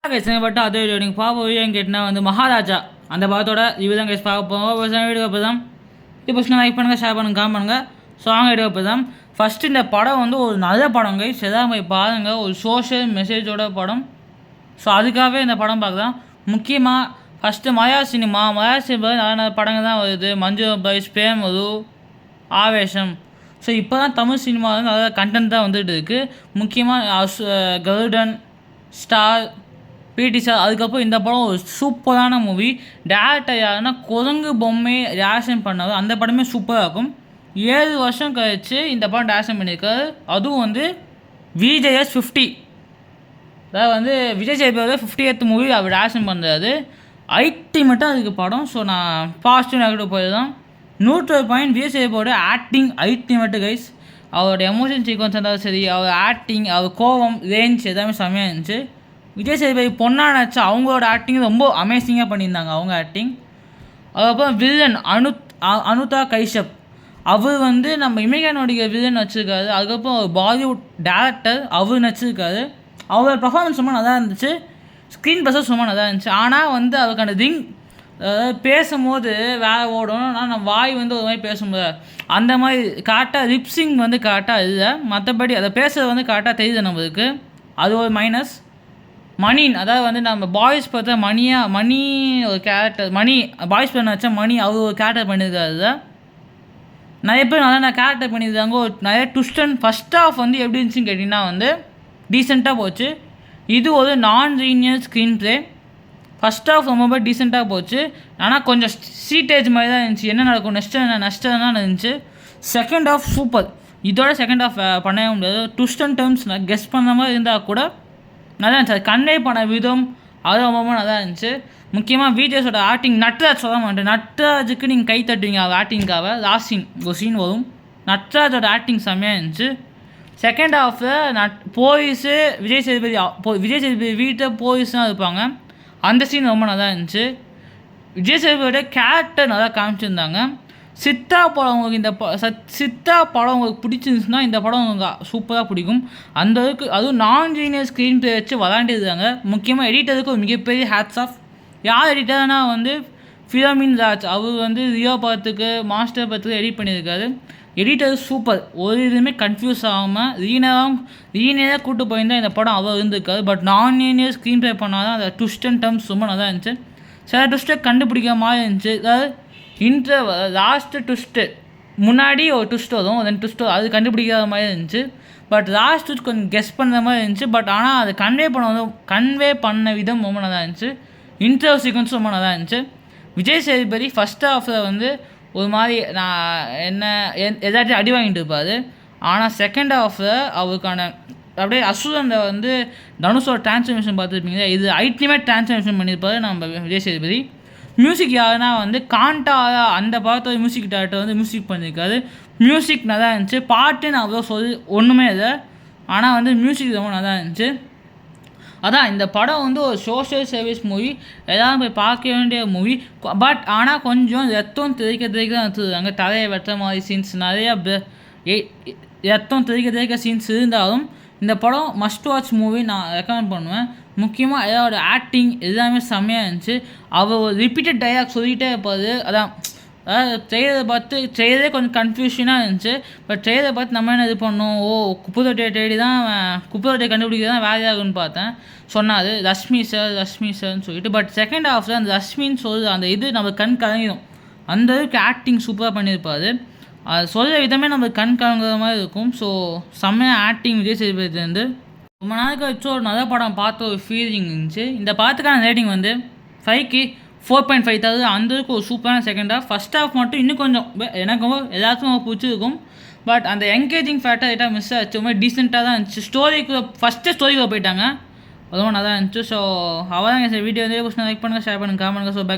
But அது நீங்கள் பார்க்க வீடியோன்னு கேட்டினா வந்து மகாராஜா அந்த படத்தோட இது தான் கேஸ் பார்க்க போகிறோம். வீடியோ அப்போ தான் இப்போ லைக் பண்ணுங்கள், ஷேர் பண்ணுங்கள், காமெண்ட் பண்ணுங்கள். சாங் வீடியோ அப்போ தான் ஃபஸ்ட்டு இந்த படம் வந்து ஒரு நல்ல படம் கைஸ். எதாவது போய் பாருங்கள், ஒரு சோஷியல் மெசேஜோட படம். ஸோ அதுக்காகவே இந்த படம் பார்க்கலாம். முக்கியமாக ஃபஸ்ட்டு மலையாள சினிமா நல்ல படங்கள் தான் வருது. மஞ்சு பாய்ஸ், பிரேம் மது, ஆவேசம். ஸோ இப்போ தான் தமிழ் சினிமாவில் நல்ல கண்டென்ட் தான் வந்துட்டு இருக்குது. முக்கியமாக கருடன், ஸ்டார், பிடி சார். அதுக்கப்புறம் இந்த படம் ஒரு சூப்பரான மூவி. டேரக்டர் யாருன்னா குரங்கு பொம்மை டேரக்ஷன் பண்ணார். அந்த படமே சூப்பராக இருக்கும். 7 வருஷம் கழிச்சு இந்த படம் டேரக்ஷன் பண்ணியிருக்காரு. அதுவும் வந்து விஜேஎஸ் 50, அதாவது வந்து விஜய் சேதுபதியோட 50th மூவி அவர் டேரக்ஷன் பண்ணுறாரு. அல்டிமேட்டாக அதுக்கு படம். ஸோ நான் பாசிட்டிவ் நெகட்டிவ் போய் தான் 100 பாயிண்ட். விஜய் சேதுபதியோட ஆக்டிங் அல்டிமேட்டு கைஸ். அவரோட எமோஷன் சீக்வன்ஸ் இருந்தாலும் சரி, அவர் ஆக்டிங், அவர் கோவம், ரேஞ்ச் எல்லாமே செம்மையாக இருந்துச்சு. விஜய் சேதுபதி பொண்ணா நினச்சா அவங்களோட ஆக்டிங் ரொம்ப அமேசிங்காக பண்ணியிருந்தாங்க அவங்க ஆக்டிங். அதுக்கப்புறம் வில்லன் அனுதா கைஷப், அவர் வந்து நம்ம இமேகனோடைய வில்லன் வச்சுருக்காரு. அதுக்கப்புறம் ஒரு பாலிவுட் டேரக்டர் அவர் நடிச்சிருக்காரு. அவரோட பர்ஃபார்மன்ஸ் ரொம்ப நல்லா இருந்துச்சு. ஸ்க்ரீன் ப்ரெசன்ஸ் ரொம்ப நல்லா இருந்துச்சு. ஆனால் வந்து அதுக்கான அதாவது பேசும்போது வேலை ஓடணும். ஆனால் நம்ம வாய் வந்து ஒரு மாதிரி பேசும்போது அந்த மாதிரி கரெக்டாக லிப்ஸிங் வந்து கரெக்டாக இல்லை. மற்றபடி அதை பேசுகிறது வந்து கரெக்டாக தெரியுது நம்மளுக்கு. அது ஒரு மைனஸ். மணின், அதாவது வந்து நம்ம பாய்ஸ் பார்த்தா மணி ஒரு கேரக்டர், மணி பாய்ஸ் பண்ண வச்சா மணி அவர் ஒரு கேரக்டர் பண்ணியிருக்காரு. நிறைய பேர் நல்லா கேரக்டர் பண்ணியிருக்காங்க. ஒரு நிறைய ட்விஸ்டன். ஃபஸ்ட் ஆஃப் வந்து எப்படி இருந்துச்சுன்னு கேட்டிங்கன்னா வந்து டீசெண்டாக போச்சு. இது ஒரு non linear screenplay. First half ரொம்ப டீசெண்டாக போச்சு. ஆனால் கொஞ்சம் சீட்டேஜ் மாதிரி தான் இருந்துச்சு. என்ன நடக்கும் நஷ்டம் தான் இருந்துச்சு. Second half super. இதோட செகண்ட் ஆஃப் பண்ணவே முடியாது. ட்விஸ்ட் அண்ட் டர்ம்ஸ் நான் கெஸ் பண்ண மாதிரி இருந்தால் கூட நல்லா இருந்துச்சு. அது கன்வே பண்ண விதம் அது ரொம்ப நல்லா இருந்துச்சு. முக்கியமாக விஜேஸோட ஆக்டிங். நட்ராஜ் சொல்ல மாட்டேன், நட்ராஜுக்கு நீங்கள் கை தட்டுவீங்க அவர் ஆக்டிங்காக. லாஸ்ட் ஒரு சீன் வரும், நட்ராஜோட ஆக்டிங் செம்மையாக இருந்துச்சு. செகண்ட் ஹாஃபில் போலீஸு விஜய் சேதுபதி வீட்டை போலீஸ் தான் இருப்பாங்க. அந்த சீன் ரொம்ப நல்லா இருந்துச்சு. விஜய் சேதுபதியோட கேரக்டர் நல்லா காமிச்சிருந்தாங்க. சித்தா படம் உங்களுக்கு சித்தா படம் உங்களுக்கு பிடிச்சிருந்துச்சுன்னா இந்த படம் உங்களுக்கு சூப்பராக பிடிக்கும். அந்த அளவுக்கு அதுவும் நான் லீனியர் ஸ்க்ரீன் ப்ளே வச்சு விளாண்டிருந்தாங்க. முக்கியமாக எடிட்டருக்கு ஒரு மிகப்பெரிய ஹேட்ஸ் ஆஃப். யார் எடிட்டர்னா வந்து ஃபிலோமின் ராஜ். அவர் வந்து ரியோ படத்துக்கு, மாஸ்டர் படத்துக்கு எடிட் பண்ணியிருக்காரு. Editor super. ஒரு இதுவுமே கன்ஃபியூஸ் ஆகாமல் லீனியராக கூப்பிட்டு போயிருந்தால் இந்த படம் அவர் இருந்திருக்காரு. பட் நான் லீனியர் ஸ்க்ரீன் ப்ளே பண்ணால் தான் அந்த ட்விஸ்ட் அண்ட் டர்ம்ஸ் ரொம்ப நல்லா இருந்துச்சு. சில ட்விஸ்ட்டை கண்டுபிடிக்கிற மாதிரி இருந்துச்சு. அதாவது லாஸ்ட்டு ட்விஸ்ட்டு முன்னாடி ஒரு ட்விஸ்ட் வரும், ரெண்டு ட்விஸ்ட் அது கண்டுபிடிக்காத மாதிரி இருந்துச்சு. பட் லாஸ்ட் ட்விஸ்ட் கொஞ்சம் கெஸ் பண்ணுற மாதிரி இருந்துச்சு. பட் ஆனால் அது கன்வே பண்ண விதம் ரொம்ப நல்லா இருந்துச்சு. இன்டர்வல் சீக்வன்ஸ் ரொம்ப நல்லா இருந்துச்சு. விஜய் சேதுபதி ஃபஸ்ட் ஹாஃபில் வந்து ஒரு மாதிரி ஏதாச்சும் அடி வாங்கிட்டு இருப்பார். ஆனால் செகண்ட் ஹாஃபில் அவருக்கான அப்படியே அசுரன் வந்து தனுஷோட டிரான்ஸ்ஃபர்மேஷன் பார்த்துருப்பீங்க. இது அல்டிமேட் டிரான்ஸ்ஃபர்மேஷன் பண்ணியிருப்பார் நம்ம விஜய் சேதுபதி. மியூசிக் யாருன்னா வந்து காண்டாரா, அந்த படத்தோட மியூசிக் டேரக்டர் வந்து மியூசிக் பண்ணியிருக்காரு. மியூசிக் நல்லா இருந்துச்சு. பாட்டுன்னு அவ்வளோ ஒன்றுமே இல்லை. ஆனால் வந்து மியூசிக் ரொம்ப நல்லா இருந்துச்சு. அதான் இந்த படம் வந்து ஒரு சோஷியல் சர்வீஸ் மூவி. எல்லோரும் போய் பார்க்க வேண்டிய மூவி. பட் ஆனால் கொஞ்சம் ரத்தம் தெரிக்க தான் எடுத்துருக்காங்க. தலையை வெட்டுற மாதிரி சீன்ஸ், நிறையா ரத்தம் தெரிக்க சீன்ஸ் இருந்தாலும் இந்த படம் மஸ்ட் வாட்ச் மூவி நான் ரெக்கமெண்ட் பண்ணுவேன். முக்கியமாக எல்லாரோட ஆக்டிங் எல்லாமே செம்மையாக இருந்துச்சு. அவர் ஒரு ரிப்பீட்டட் டைலாக் சொல்லிகிட்டே இருப்பார். அதாவது ட்ரெயிலரை பார்த்து ட்ரெயிலரே கொஞ்சம் கன்ஃபியூஷனாக இருந்துச்சு. பட் ட்ரெயிலரை பார்த்து நம்ம என்ன இது பண்ணோம், குப்பை தொட்டியை தேடி தான் குப்பை தொட்டியை கண்டுபிடிக்க தான் வேலை ஆகுன்னு பார்த்தேன் சொன்னார் ரஷ்மி சார்னு சொல்லிட்டு. பட் செகண்ட் ஹாஃபில் அந்த ரஷ்மின்னு சொல்லுது அந்த இது நம்ம கண் கலங்கிடும். அந்த அளவுக்கு ஆக்டிங் சூப்பராக பண்ணியிருப்பார். அது சொல்கிற விதமே நம்ம கண் கலங்குற மாதிரி இருக்கும். ஸோ செம்மையாக ஆக்டிங் விஜய் சேதுபதிலேருந்து ரொம்ப நாளைக்கு வச்சு ஒரு நல்ல படம் பார்த்த ஒரு ஃபீலிங் இருந்துச்சு. இந்த படத்துக்கான ரேட்டிங் வந்து 5க்கு 4.5 தருது. அந்தளவுக்கு ஒரு சூப்பரான செகண்ட் ஹாஃப். ஃபஸ்ட் ஹாஃப் மட்டும் இன்னும் கொஞ்சம் எனக்கும் எல்லாத்துக்கும் பிடிச்சிருக்கும். பட் அந்த என்கேஜிங் ஃபேக்டர் எதாவது மிஸ் ஆச்சு. ரொம்ப டீசெண்டாக தான் இருந்துச்சு. ஸ்டோரிக்குள்ளே போயிட்டாங்க. அதுவும் நல்லா இருந்துச்சு. ஸோ அவ்வளோதான் வீடியோ வந்து லைக் பண்ணுங்கள், ஷேர் பண்ணுங்கள், காமெண்ட் பண்ணுங்கள். ஸோ